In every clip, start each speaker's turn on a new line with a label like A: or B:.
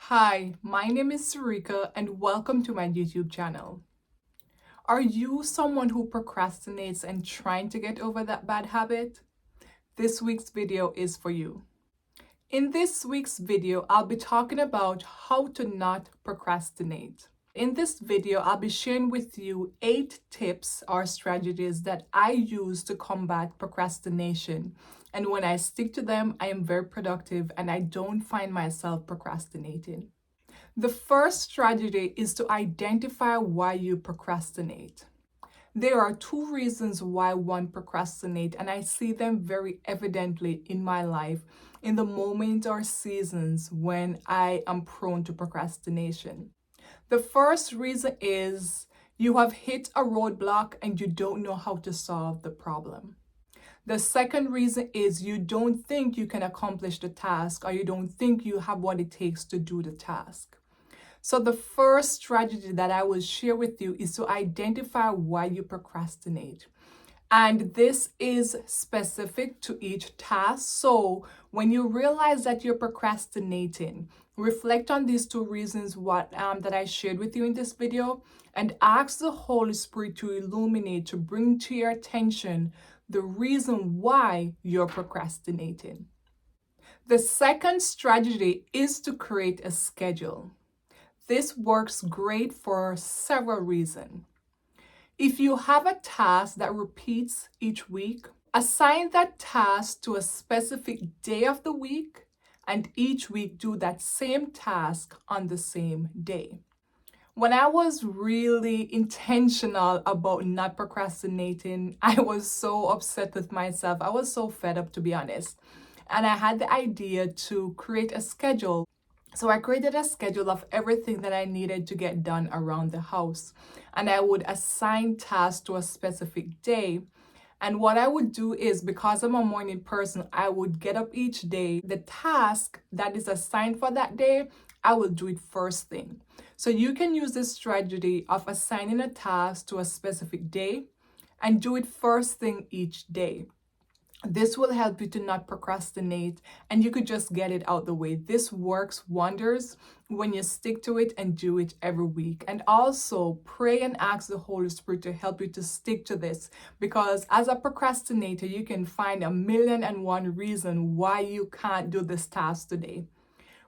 A: Hi, my name is Sarika and welcome to my YouTube channel. Are you someone who procrastinates and trying to get over that bad habit? This week's video is for you. In this week's video, I'll be talking about how to not procrastinate. In this video, I'll be sharing with you 8 tips or strategies that I use to combat procrastination. And when I stick to them, I am very productive and I don't find myself procrastinating. The first strategy is to identify why you procrastinate. There are 2 reasons why one procrastinate, and I see them very evidently in my life in the moment or seasons when I am prone to procrastination. The first reason is you have hit a roadblock and you don't know how to solve the problem. The second reason is you don't think you can accomplish the task or you don't think you have what it takes to do the task. So the first strategy that I will share with you is to identify why you procrastinate. And this is specific to each task. So when you realize that you're procrastinating, reflect on these 2 reasons that I shared with you in this video and ask the Holy Spirit to illuminate, to bring to your attention the reason why you're procrastinating. The second strategy is to create a schedule. This works great for several reasons. If you have a task that repeats each week, assign that task to a specific day of the week and each week do that same task on the same day. When I was really intentional about not procrastinating, I was so upset with myself. I was so fed up, to be honest. And I had the idea to create a schedule. So I created a schedule of everything that I needed to get done around the house. And I would assign tasks to a specific day. And what I would do is, because I'm a morning person, I would get up each day. The task that is assigned for that day, I will do it first thing. So you can use this strategy of assigning a task to a specific day and do it first thing each day. This will help you to not procrastinate and you could just get it out the way. This works wonders when you stick to it and do it every week. And also pray and ask the Holy Spirit to help you to stick to this, because as a procrastinator, you can find 1,000,001 reasons why you can't do this task today.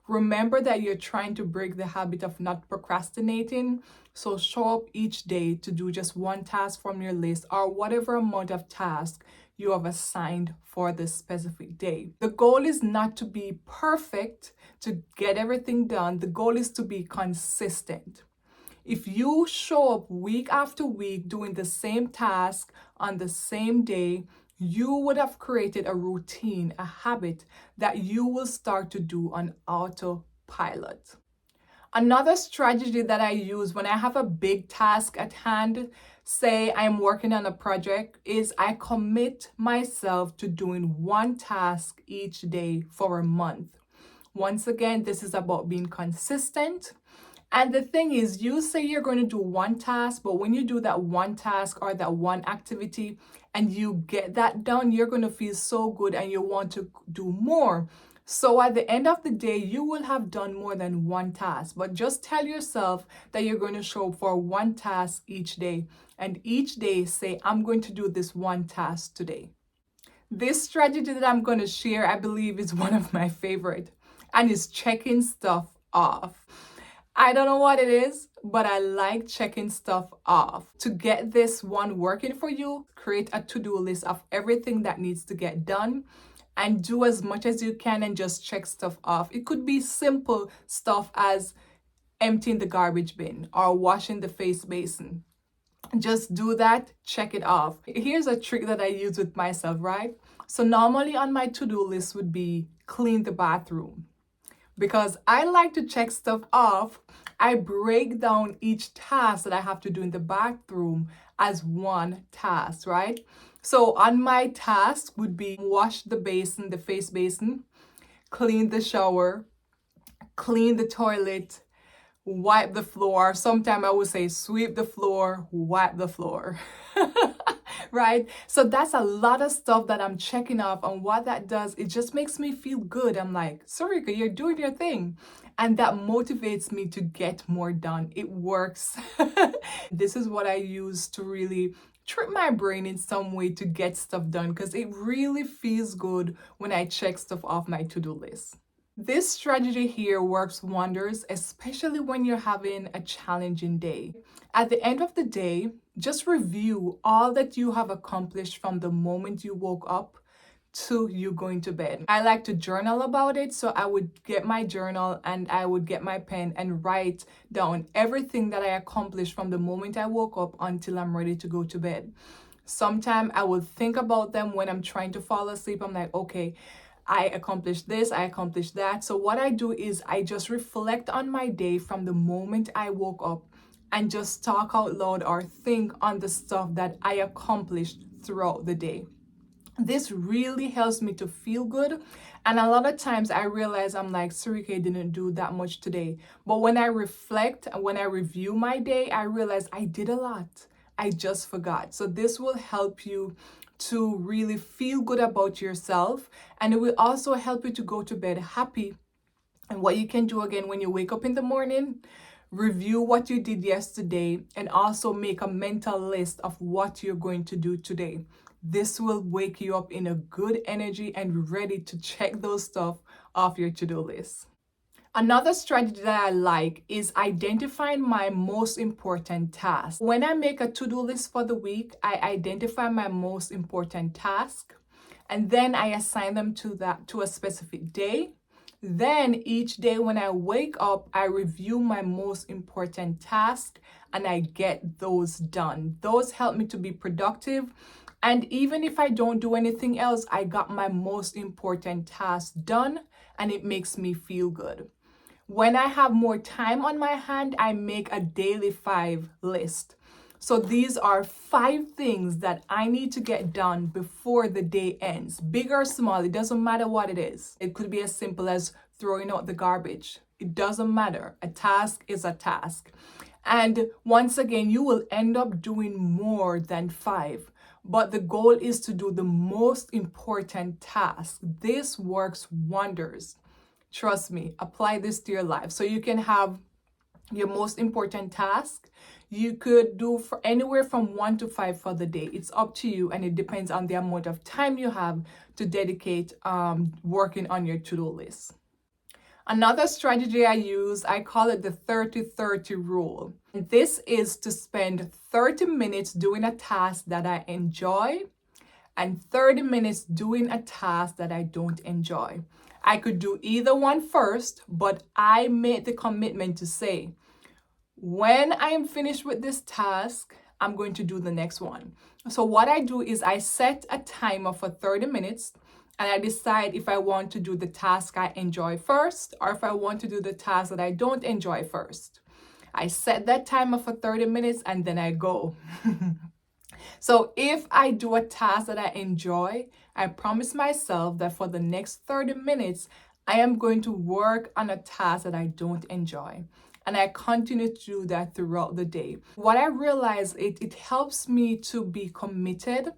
A: Remember that you're trying to break the habit of not procrastinating. So show up each day to do just one task from your list or whatever amount of task you have assigned for this specific day. The goal is not to be perfect, to get everything done. The goal is to be consistent. If you show up week after week doing the same task on the same day, you would have created a routine, a habit that you will start to do on autopilot. Another strategy that I use when I have a big task at hand, say I'm working on a project, is I commit myself to doing one task each day for a month. Once again, this is about being consistent. And the thing is, you say you're going to do one task, but when you do that one task or that one activity and you get that done, you're going to feel so good and you want to do more. So at the end of the day, you will have done more than one task. But just tell yourself that you're going to show up for one task each day. And each day say, I'm going to do this one task today. This strategy that I'm going to share, I believe, is one of my favorite, and is checking stuff off. I don't know what it is, but I like checking stuff off. To get this one working for you, create a to-do list of everything that needs to get done and do as much as you can and just check stuff off. It could be simple stuff as emptying the garbage bin or washing the face basin. Just do that, check it off. Here's a trick that I use with myself, right? So normally on my to-do list would be clean the bathroom. Because I like to check stuff off, I break down each task that I have to do in the bathroom as one task, right? So on my task would be wash the basin, the face basin, clean the shower, clean the toilet, wipe the floor. Sometimes I would say sweep the floor, wipe the floor. right? So that's a lot of stuff that I'm checking off. And what that does, it just makes me feel good. I'm like, Sarika, you're doing your thing. And that motivates me to get more done. It works. This is what I use to really trick my brain in some way to get stuff done, because it really feels good when I check stuff off my to-do list. This strategy here works wonders, especially when you're having a challenging day. At the end of the day, just review all that you have accomplished from the moment you woke up to you going to bed. I like to journal about it, so I would get my journal and I would get my pen and write down everything that I accomplished from the moment I woke up until I'm ready to go to bed. Sometimes I will think about them when I'm trying to fall asleep. I'm like, okay, I accomplished this, I accomplished that. So what I do is I just reflect on my day from the moment I woke up and just talk out loud or think on the stuff that I accomplished throughout the day. This really helps me to feel good. And a lot of times I realize I'm like, Sarika didn't do that much today. But when I reflect and when I review my day, I realize I did a lot. I just forgot. So this will help you to really feel good about yourself. And it will also help you to go to bed happy. And what you can do again when you wake up in the morning, review what you did yesterday and also make a mental list of what you're going to do today. This will wake you up in a good energy and ready to check those stuff off your to-do list. Another strategy that I like is identifying my most important tasks. When I make a to-do list for the week, I identify my most important task, and then I assign them to a specific day. Then each day when I wake up, I review my most important task and I get those done. Those help me to be productive. And even if I don't do anything else, I got my most important task done and it makes me feel good. When I have more time on my hand, I make a daily 5 list. So these are 5 things that I need to get done before the day ends. Big or small, it doesn't matter what it is. It could be as simple as throwing out the garbage. It doesn't matter. A task is a task. And once again, you will end up doing more than 5. But the goal is to do the most important task. This works wonders. Trust me, apply this to your life. So you can have your most important task. You could do for anywhere from 1 to 5 for the day. It's up to you, and it depends on the amount of time you have to dedicate working on your to-do list. Another strategy I use, I call it the 30-30 rule. This is to spend 30 minutes doing a task that I enjoy and 30 minutes doing a task that I don't enjoy. I could do either one first, but I made the commitment to say, when I am finished with this task, I'm going to do the next one. So what I do is I set a timer for 30 minutes and I decide if I want to do the task I enjoy first or if I want to do the task that I don't enjoy first. I set that timer for 30 minutes and then I go. So if I do a task that I enjoy, I promise myself that for the next 30 minutes, I am going to work on a task that I don't enjoy. And I continue to do that throughout the day. What I realize, it helps me to be committed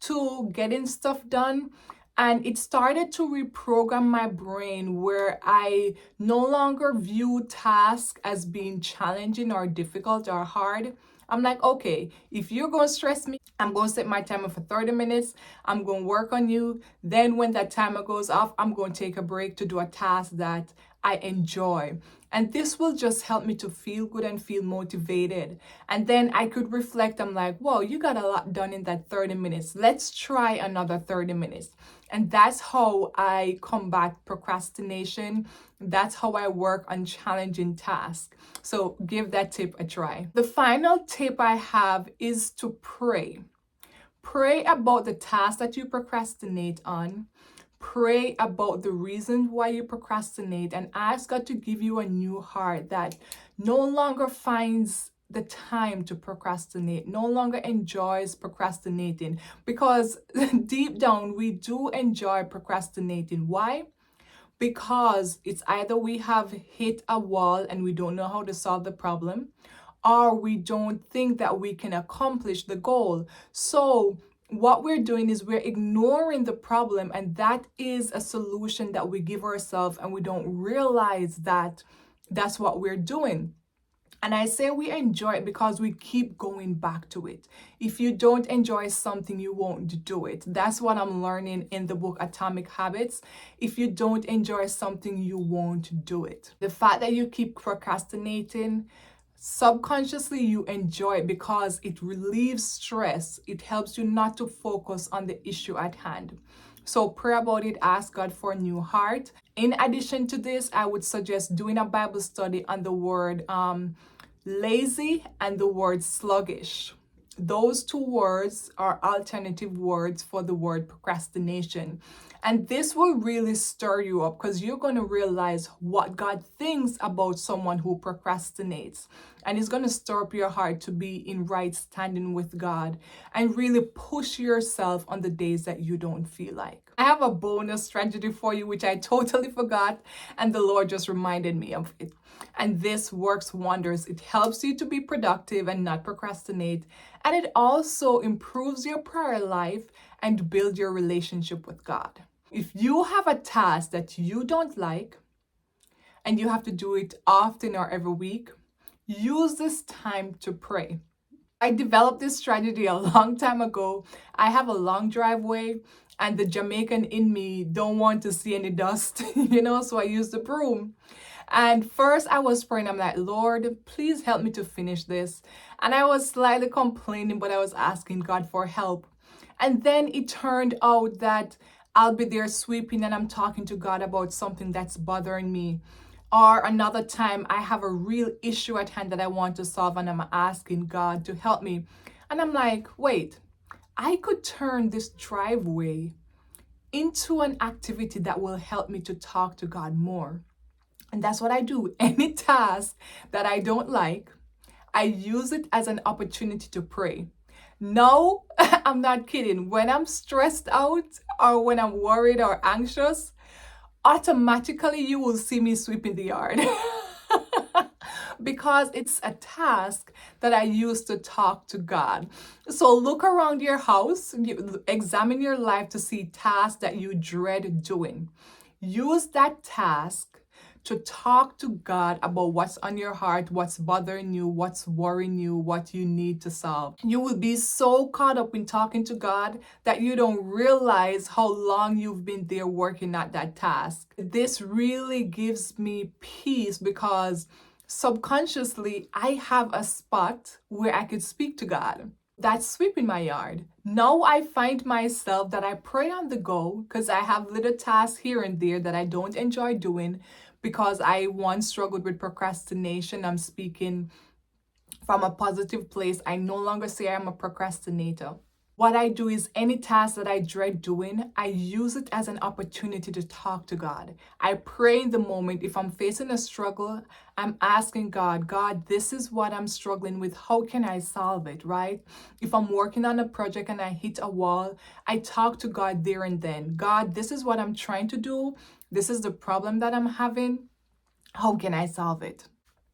A: to getting stuff done. And it started to reprogram my brain where I no longer view tasks as being challenging or difficult or hard. I'm like, okay, if you're going to stress me, I'm going to set my timer for 30 minutes. I'm going to work on you. Then when that timer goes off, I'm going to take a break to do a task that I enjoy. And this will just help me to feel good and feel motivated. And then I could reflect. I'm like, whoa, you got a lot done in that 30 minutes. Let's try another 30 minutes. And that's how I combat procrastination. That's how I work on challenging tasks. So give that tip a try. The final tip I have is to pray. Pray about the task that you procrastinate on. Pray about the reasons why you procrastinate and ask God to give you a new heart that no longer finds the time to procrastinate, no longer enjoys procrastinating, because deep down we do enjoy procrastinating. Why? Because it's either we have hit a wall and we don't know how to solve the problem, or we don't think that we can accomplish the goal. So what we're doing is we're ignoring the problem, and that is a solution that we give ourselves, and we don't realize that that's what we're doing. And I say we enjoy it because we keep going back to it. If you don't enjoy something, you won't do it. That's what I'm learning in the book Atomic Habits. If you don't enjoy something, you won't do it. The fact that you keep procrastinating, subconsciously you enjoy it because it relieves stress. It helps you not to focus on the issue at hand. So pray about it, ask God for a new heart. In addition to this, I would suggest doing a Bible study on the word lazy and the word sluggish. Those two words are alternative words for the word procrastination. And this will really stir you up because you're going to realize what God thinks about someone who procrastinates. And it's going to stir up your heart to be in right standing with God and really push yourself on the days that you don't feel like. I have a bonus strategy for you, which I totally forgot, and the Lord just reminded me of it. And this works wonders. It helps you to be productive and not procrastinate. And it also improves your prayer life and build your relationship with God. If you have a task that you don't like and you have to do it often or every week, use this time to pray. I developed this strategy a long time ago. I have a long driveway and the Jamaican in me don't want to see any dust, so I use the broom. And first I was praying, I'm like, Lord, please help me to finish this. And I was slightly complaining, but I was asking God for help. And then it turned out that I'll be there sweeping and I'm talking to God about something that's bothering me. Or another time I have a real issue at hand that I want to solve and I'm asking God to help me. And I'm like, wait, I could turn this driveway into an activity that will help me to talk to God more. And that's what I do. Any task that I don't like, I use it as an opportunity to pray. No, I'm not kidding. When I'm stressed out or when I'm worried or anxious, automatically you will see me sweeping the yard. Because it's a task that I use to talk to God. So look around your house, examine your life to see tasks that you dread doing. Use that task to talk to God about what's on your heart, what's bothering you, what's worrying you, what you need to solve. You will be so caught up in talking to God that you don't realize how long you've been there working at that task. This really gives me peace because subconsciously I have a spot where I could speak to God. That's sweeping my yard. Now I find myself that I pray on the go because I have little tasks here and there that I don't enjoy doing because I once struggled with procrastination. I'm speaking from a positive place. I no longer say I'm a procrastinator. What I do is any task that I dread doing, I use it as an opportunity to talk to God. I pray in the moment. If I'm facing a struggle, I'm asking God, God, this is what I'm struggling with. How can I solve it, right? If I'm working on a project and I hit a wall, I talk to God there and then. God, this is what I'm trying to do. This is the problem that I'm having. How can I solve it?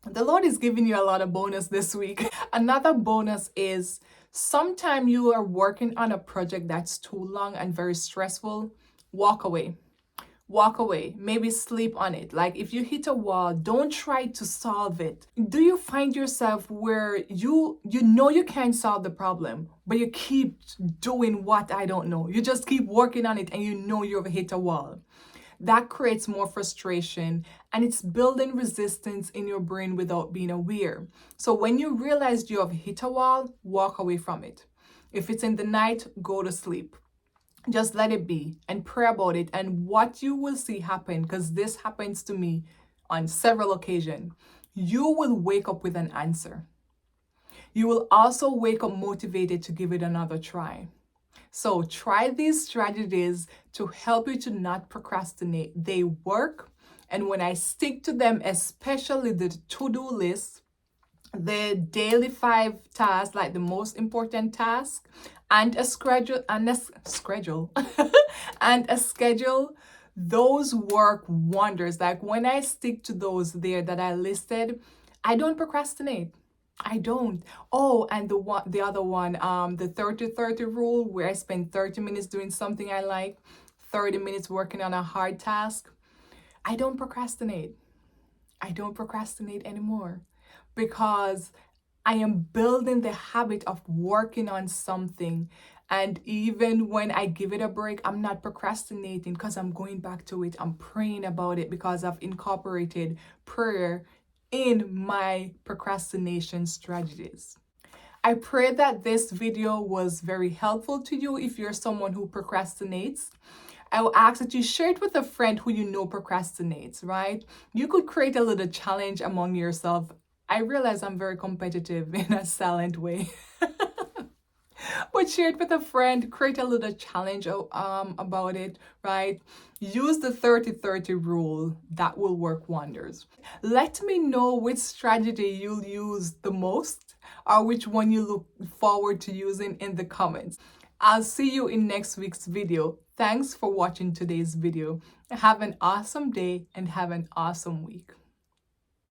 A: The Lord is giving you a lot of bonus this week. Another bonus is sometime you are working on a project that's too long and very stressful. Walk away. Walk away. Maybe sleep on it. Like if you hit a wall, don't try to solve it. Do you find yourself where you know you can't solve the problem, but you keep doing what I don't know? You just keep working on it and you know you've hit a wall. That creates more frustration and it's building resistance in your brain without being aware. So when you realize you have hit a wall, walk away from it. If it's in the night, go to sleep. Just let it be and pray about it. And what you will see happen, because this happens to me on several occasions, you will wake up with an answer. You will also wake up motivated to give it another try. So try these strategies to help you to not procrastinate. They work. And when I stick to them, especially the to-do list, the daily 5 tasks, like the most important task, and a schedule, and a schedule, those work wonders. Like when I stick to those there that I listed, I don't procrastinate. I don't. Oh, and the other one, the 30-30 rule, where I spend 30 minutes doing something I like, 30 minutes working on a hard task. I don't procrastinate. I don't procrastinate anymore because I am building the habit of working on something. And even when I give it a break, I'm not procrastinating because I'm going back to it. I'm praying about it because I've incorporated prayer in my procrastination strategies. I pray that this video was very helpful to you if you're someone who procrastinates. I will ask that you share it with a friend who you know procrastinates, right? You could create a little challenge among yourself. I realize I'm very competitive in a silent way. But share it with a friend, create a little challenge about it, right? Use the 30-30 rule. That will work wonders. Let me know which strategy you'll use the most or which one you look forward to using in the comments. I'll see you in next week's video. Thanks for watching today's video. Have an awesome day and have an awesome week.